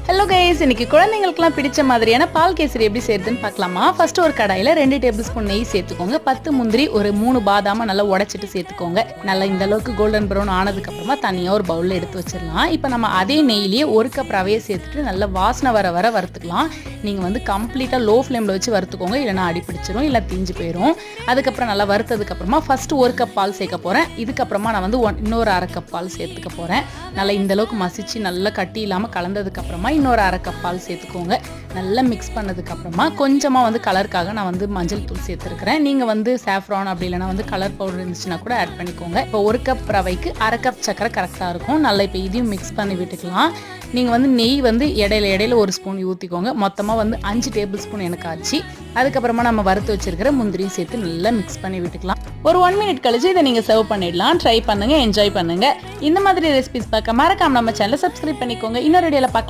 Hello guys, இன்னைக்கு குழந்தைங்களுக்குலாம் பிடிச்ச மாதிரியான பால் கேசரி எப்படி செய்யறதுன்னு பார்க்கலாமா. ஃபர்ஸ்ட் ஒரு கடாயில் 2 டேபிள் ஸ்பூன் நெய் சேர்த்துக்கோங்க. 10 முந்திரி, ஒரு 3 பாதாம நல்லா உடைச்சிட்டு சேர்த்துக்கோங்க. நல்லா இந்த அளவுக்கு கோல்டன் ப்ரௌன் ஆனதுக்கு அப்புறமா தனியாக ஒரு பவுலில் எடுத்து வச்சிடலாம். இப்போ நம்ம அதே நெய்லேயே 1 கப் ரவையை சேர்த்துட்டு நல்லா வாசனை வர வறுத்துக்கலாம். நீங்கள் கம்ப்ளீட்டாக லோ ஃப்ளேமில் வச்சு வறுத்துக்கோங்க, இல்லைனா அடி பிடிச்சிரும், இல்லை தீஞ்சு போயிடும். அதுக்கப்புறம் நல்லா வறுத்ததுக்கப்புறமா ஃபர்ஸ்ட் 1 கப் பால் சேர்க்க போகிறேன். இதுக்கப்புறமா நான் இன்னொரு 1/2 கப் பால் சேர்த்துக்க போகிறேன். நல்லா இந்த அளவுக்கு மசிச்சு நல்லா கட்டி இல்லாமல் கலந்ததுக்கப்புறமா இன்னொரு 1/2 கப் பால் சேர்த்துக்கோங்க. நல்லா மிக்ஸ் பண்ணதுக்கப்புறமா கொஞ்சமாக கலருக்காக நான் மஞ்சள் தூள் சேர்த்துருக்கிறேன். நீங்கள் சாஃப்ரான் அப்படி இல்லைனா கலர் பவுடர் இருந்துச்சுன்னா கூட ஆட் பண்ணிக்கோங்க. இப்போ 1 கப் ரவைக்கு 1/2 கப் சக்கரை கரெக்டாக இருக்கும். நல்லா இப்போ இதையும் மிக்ஸ் பண்ணி விட்டுக்கலாம். நீங்கள் நெய் இடையில 1 ஸ்பூன் ஊற்றிக்கோங்க. மொத்தமாக 5 டேபிள் ஸ்பூன் எனக்கு ஆச்சு. அதுக்கப்புறமா நம்ம வறுத்து வச்சிருக்கிற முந்திரியும் சேர்த்து நல்லா மிக்ஸ் பண்ணி விட்டுக்கலாம். ஒரு 1 மினிட் கழிச்சு இதை நீங்கள் சர்வ் பண்ணிடலாம். ட்ரை பண்ணுங்க, என்ஜாய் பண்ணுங்க. இந்த மாதிரி ரெசிபிஸ் பார்க்க மறக்காம நம்ம சேனலை சப்ஸ்கிரைப் பண்ணிக்கோங்க. இன்னொரு வீடியோல பார்க்கலாம்.